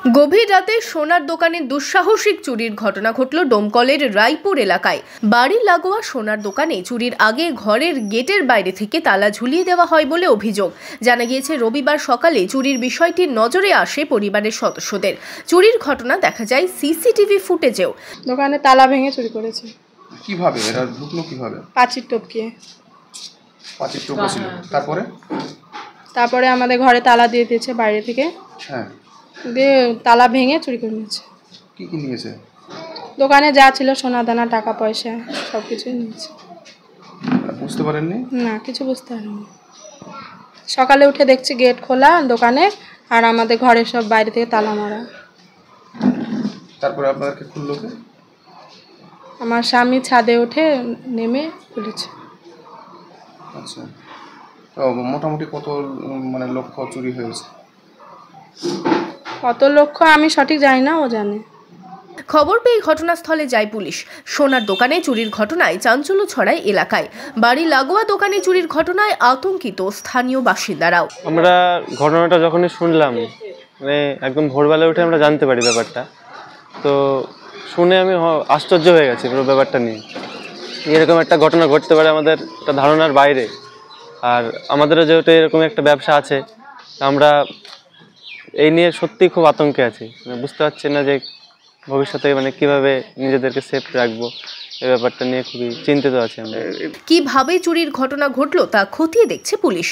গভীর রাতে সোনার দোকানে দুঃসাহসিক চুরির ঘটনা ঘটল ডোমকলের রায়পুর এলাকায়। বাড়ির লাগোয়া সোনার দোকানে চুরির আগে ঘরের গেটের বাইরে থেকে তালা ঝুলিয়ে দেওয়া হয় বলে অভিযোগ। জানা গিয়েছে রবিবার সকালে চুরির বিষয়টি নজরে আসে পরিবারের সদস্যদের। চুরির ঘটনা দেখা যায় সিসিটিভি ফুটেজেও। দোকানে তালা ভেঙে চুরি করেছে। কিভাবে এরা ঢুকলো? কিভাবে? পাঁচির টপকিয়ে। পাঁচির টপকেছিল। তারপরে আমাদের ঘরে তালা দিয়ে দিয়েছে বাইরে থেকে। হ্যাঁ, দিয়ে তালা ভেঙে চুরি করে নিয়েছে। কি কি নিয়েছে? দোকানে যা ছিল সোনা দানা টাকা পয়সা সব কিছুই নিয়েছে। বুঝতে পারেননি? না, কিছু বুঝতে পারিনি। সকালে উঠে দেখছি গেট খোলা দোকানে, আর আমাদের ঘরে সব বাইরে থেকে তালা মারা। তারপরে আপনাদেরকে খুললো কে? আমার স্বামী ছাদে উঠে নেমে খুলেছে। আচ্ছা, তো মোটামুটি কত লক্ষ চুরি হয়েছে? কত লক্ষ আমি সঠিক জানি না, ও জানে। খবর পেয়ে ঘটনাস্থলে যায় পুলিশ। সোনার দোকানে চুরির ঘটনায় চাঞ্চল্য ছড়ায় এলাকায়। বাড়ি লাগোয়া দোকানে চুরির ঘটনায় আতঙ্কিত স্থানীয় বাসিন্দারাও। আমরা ঘটনাটা যখনই শুনলাম, একদম ভোরবেলা উঠে আমরা জানতে পারি ব্যাপারটা। তো শুনে আমি আশ্চর্য হয়ে গেছি পুরো ব্যাপারটা নিয়ে। এরকম একটা ঘটনা ঘটতে পারে আমাদের একটা ধারণার বাইরে। আর আমাদেরও যেহেতু এরকম একটা ব্যবসা আছে, আমরা এই নিয়ে সত্যি খুব আতঙ্কে আছি। বুঝতে পারছি না যে ভবিষ্যতে কিভাবে নিজেদেরকে সেফ রাখবো। এই ব্যাপারটা নিয়ে খুবই চিন্তিত আছি আমরা। কিভাবে চুরির ঘটনা ঘটলো তা খতিয়ে দেখছে পুলিশ।